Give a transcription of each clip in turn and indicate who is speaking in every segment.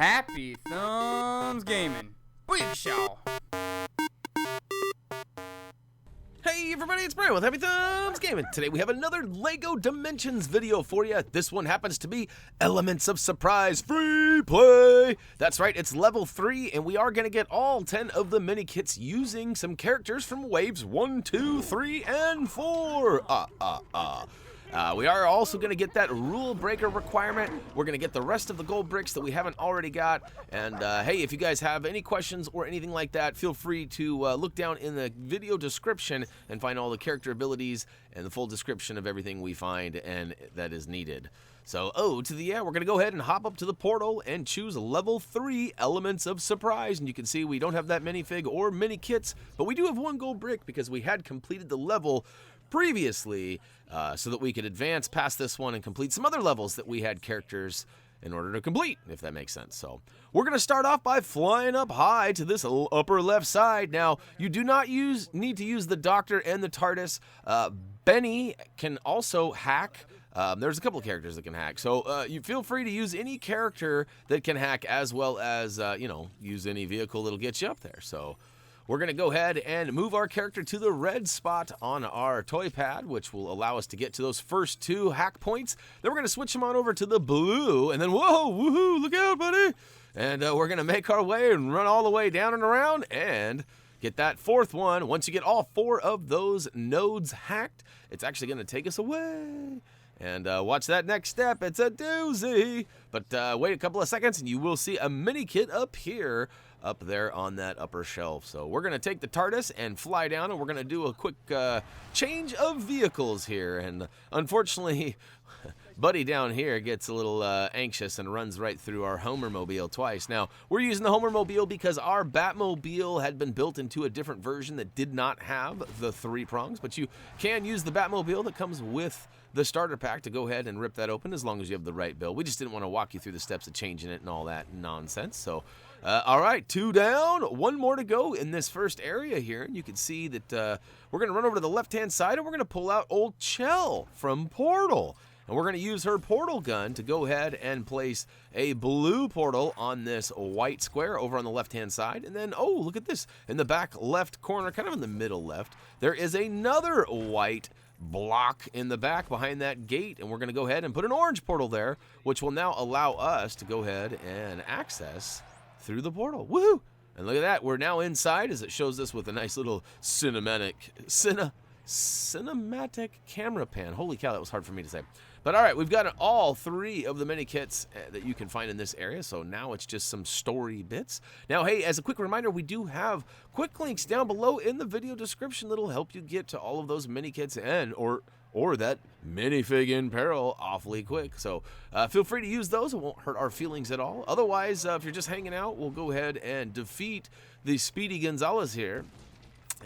Speaker 1: Happy Thumbs Gaming. Big show.
Speaker 2: Hey everybody, it's Brian with HappyThumbsGaming. Today we have another LEGO Dimensions video for you. This one happens to be Elements of Surprise Free Play. That's right, it's level 3, and we are going to get all 10 of the Minikits using some characters from waves 1, 2, 3, and 4. We are also going to get that rule breaker requirement. We're going to get the rest of the gold bricks that we haven't already got. And hey, if you guys have any questions or anything like that, feel free to look down in the video description and find all the character abilities and the full description of everything we find and that is needed. So, we're going to go ahead and hop up to the portal and choose level 3 Elements of Surprise. And you can see we don't have that minifig or Minikits, but we do have 1 gold brick because we had completed the level previously, so that we could advance past this one and complete some other levels that we had characters in order to complete, if that makes sense. So we're going to start off by flying up high to this upper left side. Now, you do not need to use the Doctor and the TARDIS. Benny can also hack. There's a couple of characters that can hack. So you feel free to use any character that can hack, as well as, use any vehicle that'll get you up there. So we're going to go ahead and move our character to the red spot on our toy pad, which will allow us to get to those first 2 hack points. Then we're going to switch them on over to the blue, and then, whoa, woohoo, look out, buddy. And we're going to make our way and run all the way down and around and get that 4th one. Once you get all 4 of those nodes hacked, it's actually going to take us away. And watch that next step. It's a doozy. But wait a couple of seconds, and you will see a Minikit appear up there on that upper shelf. So we're going to take the TARDIS and fly down, and we're going to do a quick change of vehicles here. And unfortunately, Buddy down here gets a little anxious and runs right through our Homermobile twice. Now, we're using the Homermobile because our Batmobile had been built into a different version that did not have the 3 prongs, but you can use the Batmobile that comes with the starter pack to go ahead and rip that open, as long as you have the right build. We just didn't want to walk you through the steps of changing it and all that nonsense. So, all right, 2 down, 1 more to go in this first area here. And you can see that we're going to run over to the left-hand side, and we're going to pull out old Chell from Portal. And we're going to use her portal gun to go ahead and place a blue portal on this white square over on the left-hand side. And then, oh, look at this. In the back left corner, kind of in the middle left, there is another white block in the back behind that gate, and we're going to go ahead and put an orange portal there, which will now allow us to go ahead and access through the portal. Woohoo! And look at that, we're now inside, as it shows us with a nice little cinematic camera pan. Holy cow, that was hard for me to say. But all right, we've got all 3 of the Minikits that you can find in this area, so now it's just some story bits. Now, hey, as a quick reminder, we do have quick links down below in the video description that'll help you get to all of those Minikits and or that Minifig in Peril awfully quick. So feel free to use those. It won't hurt our feelings at all. Otherwise, if you're just hanging out, we'll go ahead and defeat the Speedy Gonzalez here.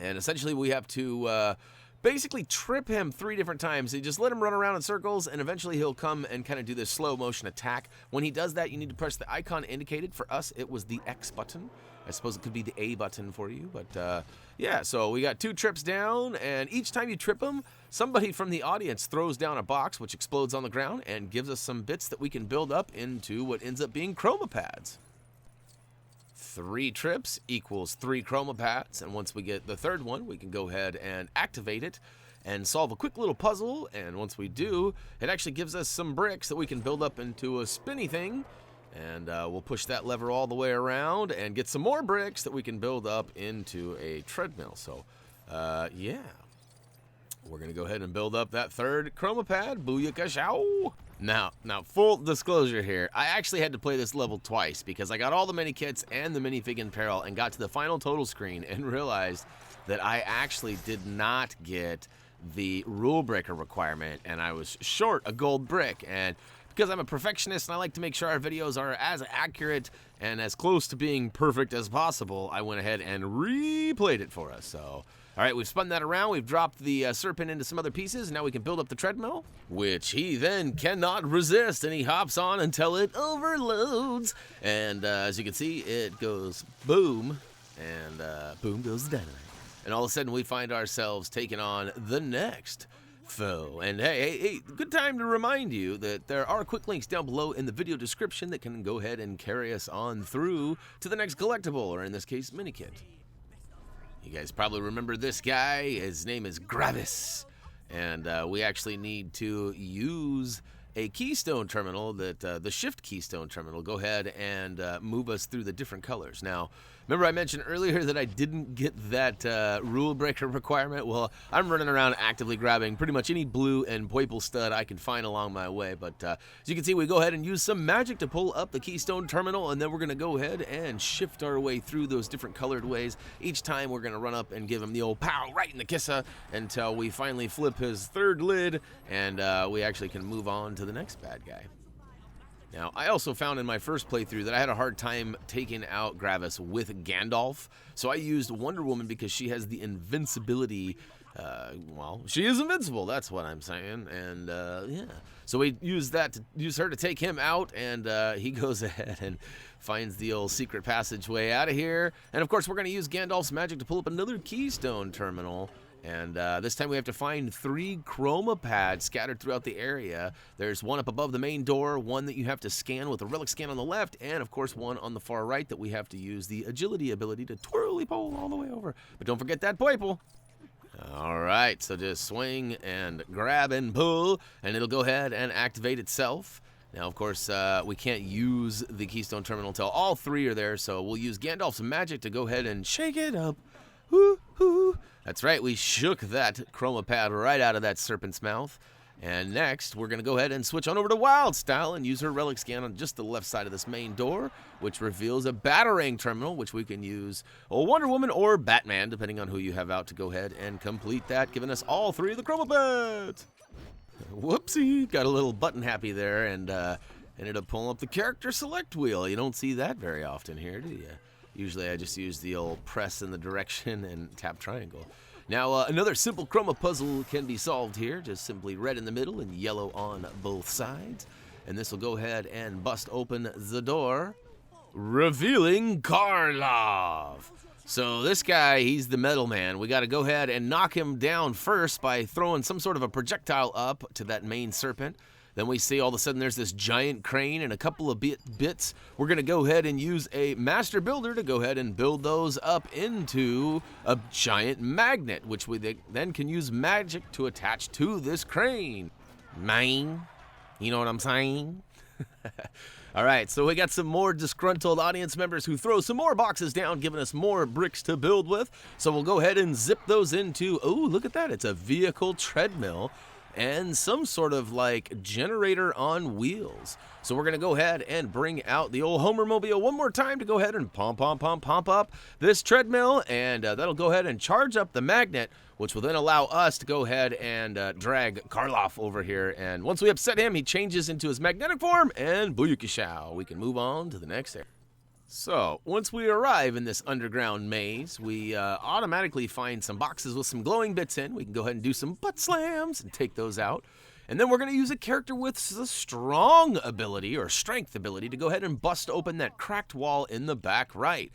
Speaker 2: And essentially, we have to basically trip him 3 different times. You just let him run around in circles, and eventually he'll come and kind of do this slow motion attack. When he does that, you need to press the icon indicated. For us, it was the X button. I suppose it could be the A button for you, but yeah, so we got 2 trips down, and each time you trip him, somebody from the audience throws down a box which explodes on the ground and gives us some bits that we can build up into what ends up being chroma pads. 3 trips equals 3 chroma pads, and once we get the 3rd one, we can go ahead and activate it and solve a quick little puzzle. And once we do, it actually gives us some bricks that we can build up into a spinny thing, and we'll push that lever all the way around and get some more bricks that we can build up into a treadmill. So yeah, we're gonna go ahead and build up that 3rd chroma pad. Booyaka show! Now, full disclosure here, I actually had to play this level twice because I got all the Minikits and the Minifig in Peril and got to the final total screen and realized that I actually did not get the rule breaker requirement, and I was short a gold brick. And because I'm a perfectionist and I like to make sure our videos are as accurate and as close to being perfect as possible, I went ahead and replayed it for us. So, all right, we've spun that around. We've dropped the serpent into some other pieces. Now we can build up the treadmill, which he then cannot resist, and he hops on until it overloads. And as you can see, it goes boom, and boom goes the dynamite. And all of a sudden, we find ourselves taking on the next foe. And hey, good time to remind you that there are quick links down below in the video description that can go ahead and carry us on through to the next collectible, or in this case, Minikit. You guys probably remember this guy. His name is Gravis. And we actually need to use a Keystone terminal, that the Shift Keystone terminal, go ahead and move us through the different colors. Now, remember I mentioned earlier that I didn't get that rule breaker requirement? Well, I'm running around actively grabbing pretty much any blue and purple stud I can find along my way. But as you can see, we go ahead and use some magic to pull up the Keystone terminal, and then we're going to go ahead and shift our way through those different colored ways. Each time we're going to run up and give him the old pow right in the kissa until we finally flip his third lid, and we actually can move on to the next bad guy. Now, I also found in my first playthrough that I had a hard time taking out Gravis with Gandalf, so I used Wonder Woman because she has the invincibility. Well, she is invincible, that's what I'm saying, and yeah. So we use her to take him out, and he goes ahead and finds the old secret passageway out of here. And of course, we're going to use Gandalf's magic to pull up another Keystone terminal. And this time we have to find 3 chroma pads scattered throughout the area. There's one up above the main door, one that you have to scan with a relic scan on the left, and of course one on the far right that we have to use the agility ability to twirly pole all the way over. But don't forget that purple. All right, so just swing and grab and pull, and it'll go ahead and activate itself. Now, of course, we can't use the Keystone terminal until all 3 are there, so we'll use Gandalf's magic to go ahead and shake it up. Woo-hoo. That's right, we shook that chroma pad right out of that serpent's mouth. And next, we're going to go ahead and switch on over to Wild Style and use her relic scan on just the left side of this main door, which reveals a Batarang terminal, which we can use a Wonder Woman or Batman, depending on who you have out, to go ahead and complete that, giving us all 3 of the chroma pads. Whoopsie, got a little button happy there, and ended up pulling up the character select wheel. You don't see that very often here, do you? Usually I just use the old press in the direction and tap triangle. Now, another simple chroma puzzle can be solved here. Just simply red in the middle and yellow on both sides. And this will go ahead and bust open the door, revealing Karlov. So this guy, he's the metal man. We got to go ahead and knock him down first by throwing some sort of a projectile up to that main serpent. Then we see all of a sudden there's this giant crane and a couple of bits. We're going to go ahead and use a master builder to go ahead and build those up into a giant magnet, which we then can use magic to attach to this crane. Mine. You know what I'm saying? All right, so we got some more disgruntled audience members who throw some more boxes down, giving us more bricks to build with. So we'll go ahead and zip those into, oh, look at that. It's a vehicle treadmill and some sort of like generator on wheels. So we're going to go ahead and bring out the old Homermobile one more time to go ahead and pump up this treadmill, and that'll go ahead and charge up the magnet, which will then allow us to go ahead and drag Karlov over here. And once we upset him, he changes into his magnetic form, and booyakashow, we can move on to the next area. So, once we arrive in this underground maze, we automatically find some boxes with some glowing bits in. We can go ahead and do some butt slams and take those out. And then we're going to use a character with the strong ability, or strength ability, to go ahead and bust open that cracked wall in the back right.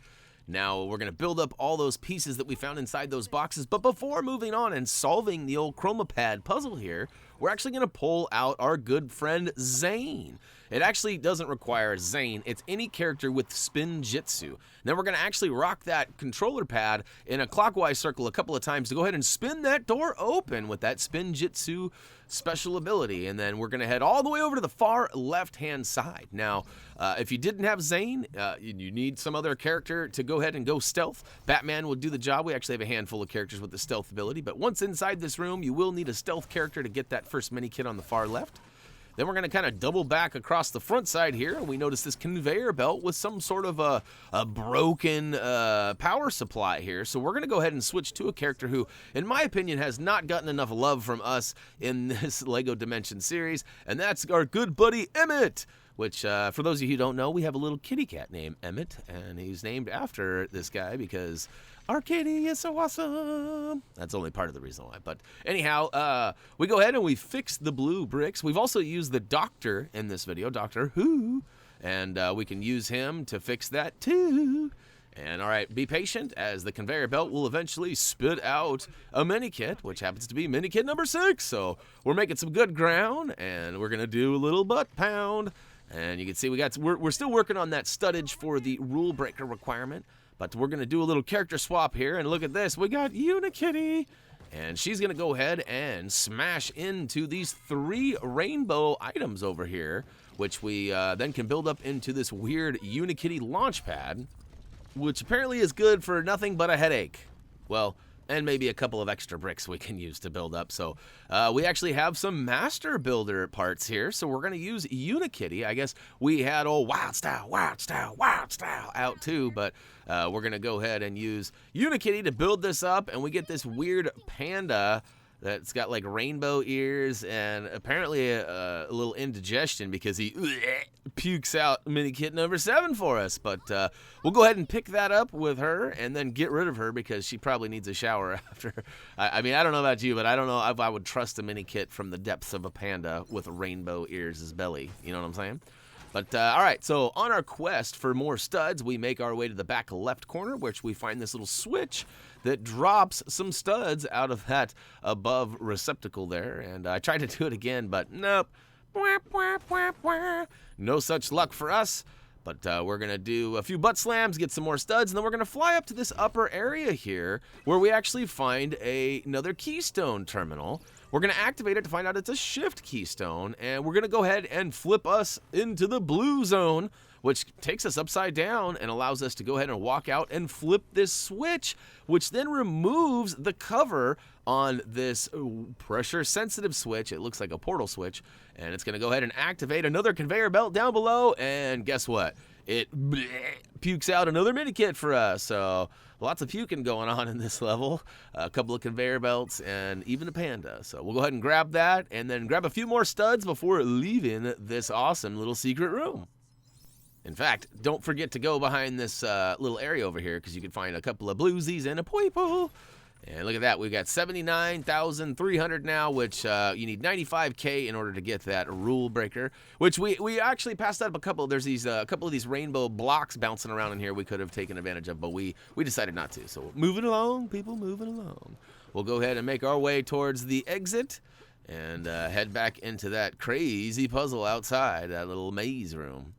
Speaker 2: Now, we're going to build up all those pieces that we found inside those boxes, but before moving on and solving the old chroma pad puzzle here, we're actually going to pull out our good friend Zane. It actually doesn't require Zane, it's any character with Spinjitsu. Then we're going to actually rock that controller pad in a clockwise circle a couple of times to go ahead and spin that door open with that Spinjitsu special ability. And then we're going to head all the way over to the far left-hand side. Now, if you didn't have Zane, you need some other character to go ahead and go stealth. Batman will do the job. We actually have a handful of characters with the stealth ability, but once inside this room, you will need a stealth character to get that first Minikit on the far left. Then we're going to kind of double back across the front side here, and we notice this conveyor belt with some sort of a broken power supply here. So we're going to go ahead and switch to a character who, in my opinion, has not gotten enough love from us in this LEGO Dimension series, and that's our good buddy Emmet. Which, for those of you who don't know, we have a little kitty cat named Emmet, and he's named after this guy because our kitty is so awesome. That's only part of the reason why. But anyhow, we go ahead and we fix the blue bricks. We've also used the Doctor in this video, Doctor Who, and we can use him to fix that too. And all right, be patient as the conveyor belt will eventually spit out a Minikit, which happens to be Minikit number 6. So we're making some good ground, and we're gonna do a little butt pound. And you can see we're still working on that studdage for the rule breaker requirement, but we're gonna do a little character swap here. And look at this, we got Unikitty, and she's gonna go ahead and smash into these 3 rainbow items over here, which we then can build up into this weird Unikitty launch pad, which apparently is good for nothing but a headache. Well, and maybe a couple of extra bricks we can use to build up. So we actually have some master builder parts here, so we're going to use Unikitty. I guess we had old Wild Style out too, but we're going to go ahead and use Unikitty to build this up, and we get this weird panda that's got like rainbow ears and apparently a little indigestion because he pukes out Minikit number 7 for us. But we'll go ahead and pick that up with her and then get rid of her because she probably needs a shower after. I mean, I don't know about you, but I don't know if I would trust a Minikit from the depths of a panda with rainbow ears as belly. You know what I'm saying? But, all right, so on our quest for more studs, we make our way to the back left corner, which we find this little switch that drops some studs out of that above receptacle there. And I tried to do it again, but nope. No such luck for us. But we're going to do a few butt slams, get some more studs, and then we're going to fly up to this upper area here where we actually find another Keystone terminal. We're going to activate it to find out it's a shift keystone, and we're going to go ahead and flip us into the blue zone, which takes us upside down and allows us to go ahead and walk out and flip this switch, which then removes the cover on this pressure-sensitive switch. It looks like a portal switch, and it's going to go ahead and activate another conveyor belt down below, and guess what? It pukes out another Minikit for us, so lots of puking going on in this level. A couple of conveyor belts and even a panda. So we'll go ahead and grab that and then grab a few more studs before leaving this awesome little secret room. In fact, don't forget to go behind this little area over here because you can find a couple of bluesies and a purple. And look at that, we've got 79,300 now, which you need 95K in order to get that rule breaker, which we actually passed up a couple. There's these a couple of these rainbow blocks bouncing around in here we could have taken advantage of, but we decided not to. So moving along, people, moving along. We'll go ahead and make our way towards the exit and head back into that crazy puzzle outside, that little maze room,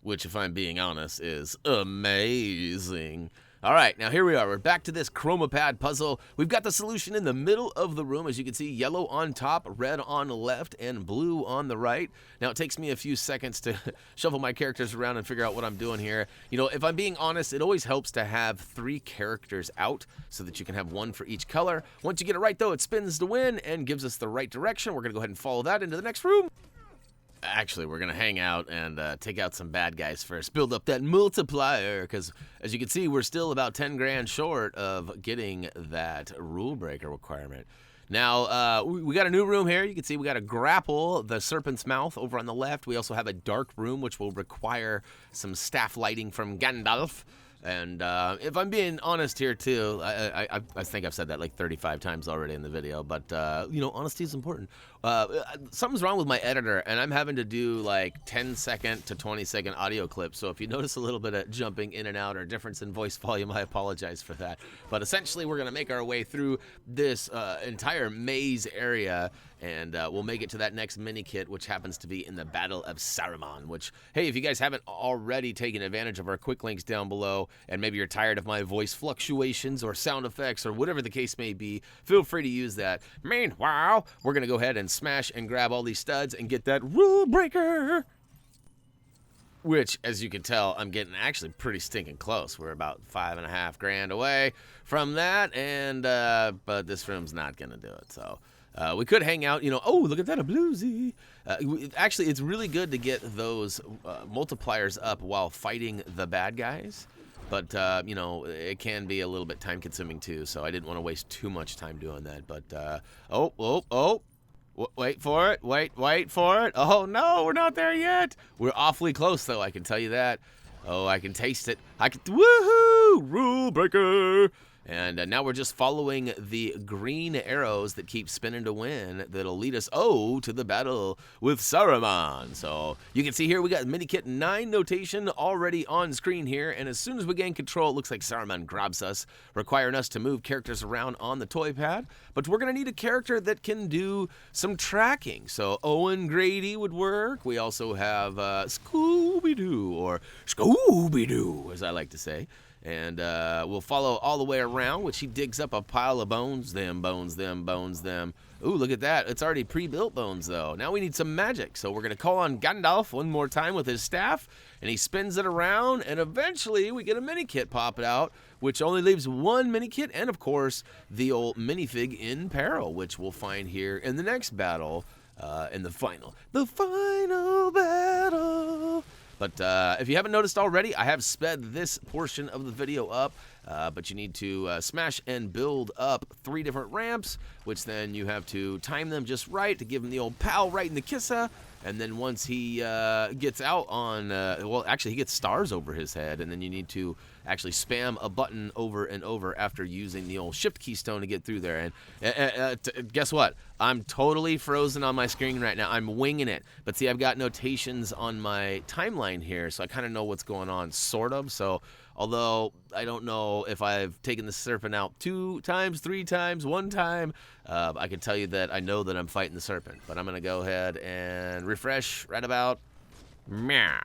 Speaker 2: which, if I'm being honest, is amazing. All right, now here we are. We're back to this chroma pad puzzle. We've got the solution in the middle of the room. As you can see, yellow on top, red on the left, and blue on the right. Now, it takes me a few seconds to shuffle my characters around and figure out what I'm doing here. You know, if I'm being honest, it always helps to have 3 characters out so that you can have 1 for each color. Once you get it right, though, it spins to win and gives us the right direction. We're going to go ahead and follow that into the next room. Actually, we're going to hang out and take out some bad guys first. Build up that multiplier, because as you can see, we're still about 10 grand short of getting that rule breaker requirement. Now, we got a new room here. You can see we got a Grapple, the Serpent's Mouth over on the left. We also have a dark room, which will require some staff lighting from Gandalf. And if I'm being honest here, too, I think I've said that like 35 times already in the video, but, you know, honesty is important. Something's wrong with my editor, and I'm having to do like 10-second to 20-second audio clips, so if you notice a little bit of jumping in and out or difference in voice volume, I apologize for that. But essentially, we're going to make our way through this entire maze area, and we'll make it to that next Minikit, which happens to be in the Battle of Saruman, which, hey, if you guys haven't already taken advantage of our quick links down below, and maybe you're tired of my voice fluctuations or sound effects or whatever the case may be, feel free to use that. Meanwhile, we're going to go ahead and smash and grab all these studs and get that rule breaker, which, as you can tell, I'm getting actually pretty stinking close. We're about 5.5 grand away from that, and but this room's not going to do it, so... we could hang out, you know, oh, look at that, a bluesy. Actually, it's really good to get those multipliers up while fighting the bad guys. But, you know, it can be a little bit time-consuming, too, so I didn't want to waste too much time doing that. But, wait for it, wait for it. Oh, no, we're not there yet. We're awfully close, though, I can tell you that. Oh, I can taste it. Woohoo! Rule breaker! And now we're just following the green arrows that keep spinning to win that'll lead us, to the battle with Saruman. So you can see here we got Minikit 9 notation already on screen here. And as soon as we gain control, it looks like Saruman grabs us, requiring us to move characters around on the toy pad. But we're going to need a character that can do some tracking. So Owen Grady would work. We also have Scooby-Doo, or Scooby-Doo, as I like to say. And we'll follow all the way around, which he digs up a pile of bones. Them, bones, them, bones, them. Ooh, look at that. It's already pre-built bones, though. Now we need some magic. So we're going to call on Gandalf one more time with his staff. And he spins it around. And eventually we get a Minikit pop it out, which only leaves one Minikit. And, of course, the old Minifig in Peril, which we'll find here in the next battle. In the final battle. But if you haven't noticed already, I have sped this portion of the video up, but you need to smash and build up 3 different ramps, which then you have to time them just right to give him the old P.I.L. right in the kissa. And then once he gets out on, well, actually he gets stars over his head, and then you need to actually spam a button over and over after using the old shift keystone to get through there. And guess what? I'm totally frozen on my screen right now. I'm winging it. But see, I've got notations on my timeline here, so I kind of know what's going on, sort of. So although I don't know if I've taken the serpent out 2 times, 3 times, 1 time, I can tell you that I know that I'm fighting the serpent. But I'm going to go ahead and refresh right about meow.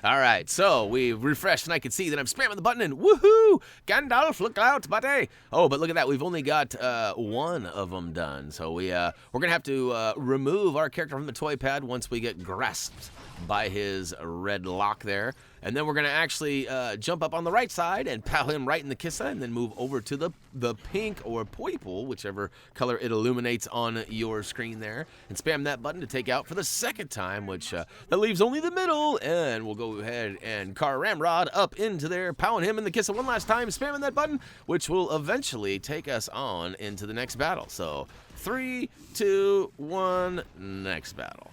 Speaker 2: All right, so we refreshed and I can see that I'm spamming the button and woohoo! Gandalf, look out, buddy! Oh, but look at that, we've only got 1 of them done. So we're gonna have to remove our character from the toy pad once we get grasped by his red lock there. And then we're gonna actually jump up on the right side and pal him right in the kissa, and then move over to the pink or purple, whichever color it illuminates on your screen there, and spam that button to take out for the 2nd time, which that leaves only the middle. And we'll go ahead and car ramrod up into there, powering him in the kissa 1 last time, spamming that button, which will eventually take us on into the next battle. So 3, 2, 1, next battle.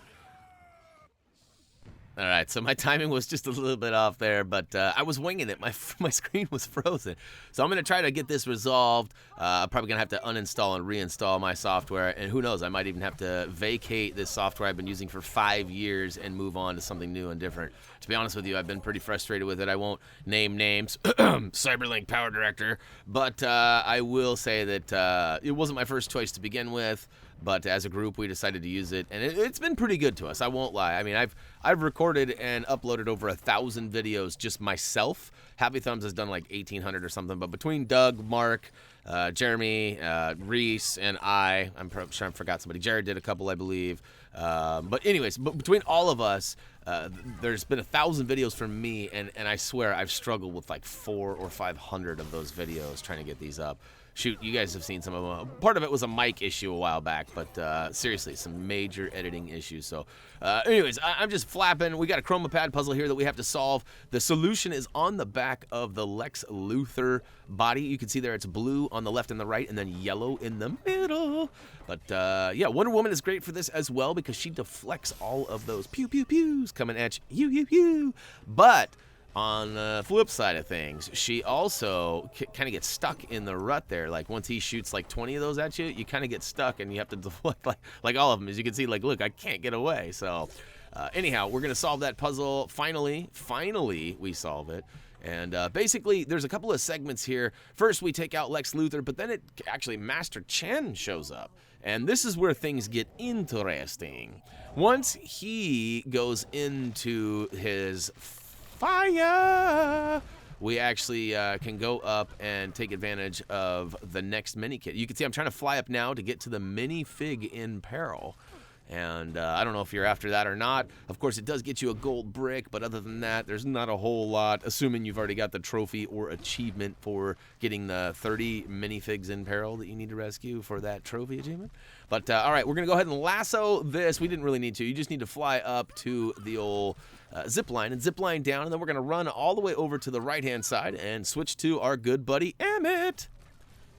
Speaker 2: All right, so my timing was just a little bit off there, but I was winging it. My screen was frozen. So I'm going to try to get this resolved. I'm probably going to have to uninstall and reinstall my software, and who knows, I might even have to vacate this software I've been using for 5 years and move on to something new and different. To be honest with you, I've been pretty frustrated with it. I won't name names, Cyberlink Power Director, but I will say that it wasn't my first choice to begin with. But as a group, we decided to use it, and it's been pretty good to us. I won't lie. I mean, I've recorded and uploaded over 1,000 videos just myself. Happy Thumbs has done like 1,800 or something. But between Doug, Mark, Jeremy, Reese, and I'm sure I forgot somebody. Jared did a couple, I believe. But anyways, between all of us, there's been 1,000 videos from me, and I swear I've struggled with like 400 or 500 of those videos trying to get these up. Shoot, you guys have seen some of them. Part of it was a mic issue a while back, but seriously, some major editing issues. So anyways, I'm just flapping. We got a chroma pad puzzle here that we have to solve. The solution is on the back of the Lex Luthor body. You can see there it's blue on the left and the right, and then yellow in the middle. But yeah, Wonder Woman is great for this as well because she deflects all of those pew-pew-pews coming at you. But on the flip side of things, she also kind of gets stuck in the rut there. Like once he shoots like 20 of those at you, you kind of get stuck and you have to deflect like all of them. As you can see, like, look, I can't get away. So anyhow, we're going to solve that puzzle. Finally, we solve it. And basically, there's a couple of segments here. First, we take out Lex Luthor, but then actually Master Chen shows up. And this is where things get interesting. Once he goes into his fire, we actually can go up and take advantage of the next Minikit. You can see I'm trying to fly up now to get to the Minifig in Peril. And I don't know if you're after that or not. Of course, it does get you a gold brick, but other than that, there's not a whole lot, assuming you've already got the trophy or achievement for getting the 30 Minifigs in Peril that you need to rescue for that trophy achievement. But all right, we're going to go ahead and lasso this. We didn't really need to. You just need to fly up to the old zip line and zip line down, and then we're going to run all the way over to the right-hand side and switch to our good buddy Emmet.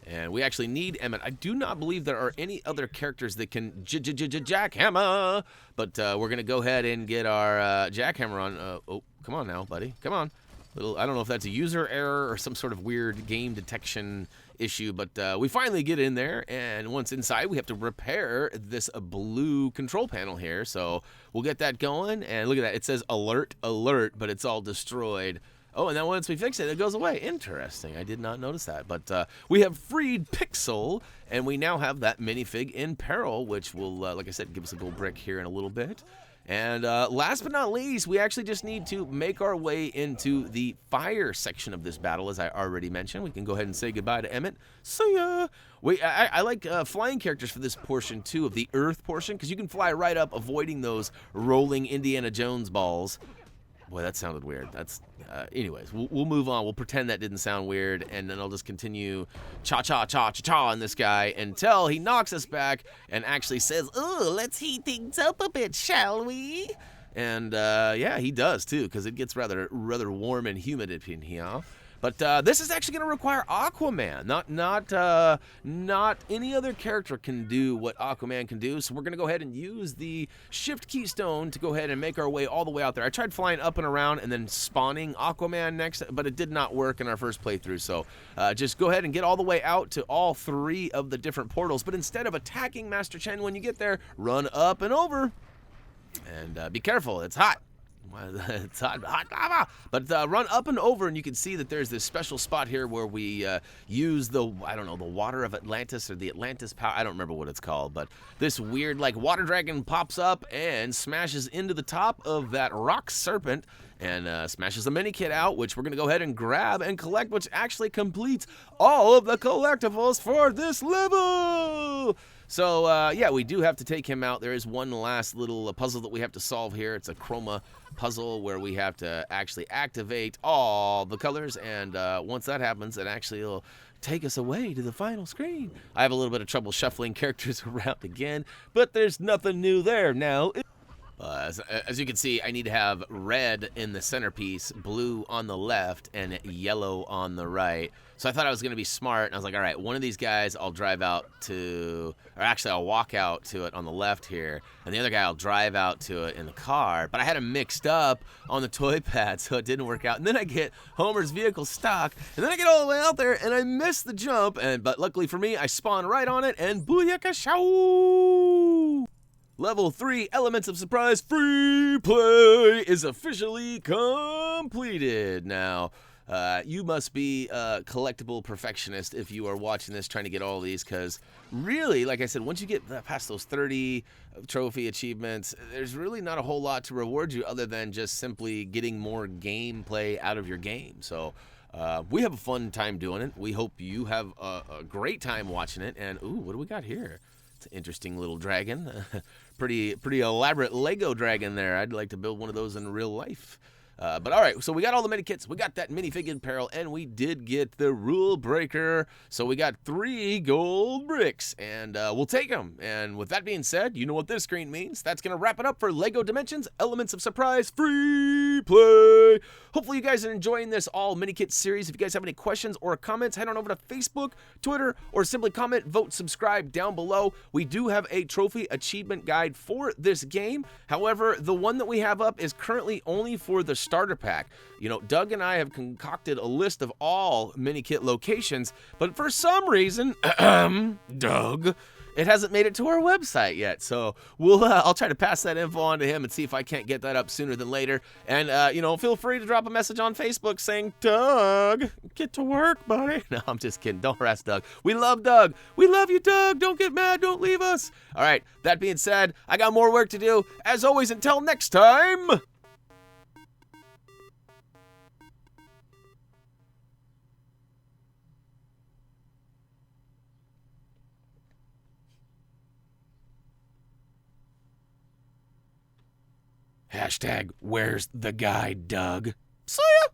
Speaker 2: And we actually need Emmet. I do not believe there are any other characters that can jackhammer, but we're going to go ahead and get our jackhammer on. Oh, come on now, buddy. Come on. I don't know if that's a user error or some sort of weird game detection issue, but we finally get in there, and once inside, we have to repair this blue control panel here. So we'll get that going, and look at that. It says alert, alert, but it's all destroyed. Oh, and then once we fix it, it goes away. Interesting. I did not notice that. But we have freed P.I.X.A.L, and we now have that minifig in Peril, which will, like I said, give us a gold brick here in a little bit. And last but not least, we actually just need to make our way into the fire section of this battle, as I already mentioned. We can go ahead and say goodbye to Emmet. See ya! I like flying characters for this portion, too, of the Earth portion, because you can fly right up, avoiding those rolling Indiana Jones balls. Boy, that sounded weird. That's, anyways, we'll move on. We'll pretend that didn't sound weird, and then I'll just continue cha-cha-cha-cha-cha on this guy until he knocks us back and actually says, "Oh, let's heat things up a bit, shall we?" And, yeah, he does, too, because it gets rather warm and humid up in here. But this is actually going to require Aquaman. Not any other character can do what Aquaman can do. So we're going to go ahead and use the Shift Keystone to go ahead and make our way all the way out there. I tried flying up and around and then spawning Aquaman next, but it did not work in our first playthrough. So just go ahead and get all the way out to all 3 of the different portals. But instead of attacking Master Chen when you get there, run up and over. And be careful, it's hot. It's hot lava. But run up and over, and you can see that there's this special spot here where we use the, I don't know, the water of Atlantis or the Atlantis power. I don't remember what it's called, but this weird, like, water dragon pops up and smashes into the top of that rock serpent and smashes a Minikit out, which we're going to go ahead and grab and collect, which actually completes all of the collectibles for this level. So, yeah, we do have to take him out. There is one last little puzzle that we have to solve here. It's a chroma puzzle where we have to actually activate all the colors, and once that happens, it actually will take us away to the final screen. I have a little bit of trouble shuffling characters around again, but there's nothing new there now. As you can see, I need to have red in the centerpiece, blue on the left, and yellow on the right. So I thought I was going to be smart, and I was like, all right, one of these guys I'll drive out to, or actually I'll walk out to it on the left here, and the other guy I'll drive out to it in the car. But I had them mixed up on the toy pad, so it didn't work out. And then I get Homer's vehicle stuck, and then I get all the way out there, and I miss the jump. But luckily for me, I spawn right on it, and booyaka shoo! Level 3 Elements of Surprise Free Play is officially completed. Now, you must be a collectible perfectionist if you are watching this trying to get all these, because really, like I said, once you get past those 30 trophy achievements, there's really not a whole lot to reward you other than just simply getting more gameplay out of your game. So we have a fun time doing it. We hope you have a great time watching it. And, ooh, what do we got here? It's an interesting little dragon. Pretty elaborate Lego dragon there. I'd like to build one of those in real life. But all right, so we got all the Minikits, we got that minifig in Peril, and we did get the rule breaker. So we got 3 gold bricks, and we'll take them. And with that being said, you know what this screen means. That's going to wrap it up for LEGO Dimensions Elements of Surprise Free Play. Hopefully you guys are enjoying this all Minikit series. If you guys have any questions or comments, head on over to Facebook, Twitter, or simply comment, vote, subscribe down below. We do have a trophy achievement guide for this game. However, the one that we have up is currently only for the starter pack. You know, Doug and I have concocted a list of all Minikit locations, but for some reason, Doug, it hasn't made it to our website yet. So I'll try to pass that info on to him and see if I can't get that up sooner than later. And, you know, feel free to drop a message on Facebook saying, Doug, get to work, buddy. No, I'm just kidding. Don't harass Doug. We love Doug. We love you, Doug. Don't get mad. Don't leave us. All right. That being said, I got more work to do. As always, until next time. Hashtag, where's the guy, Doug? See ya!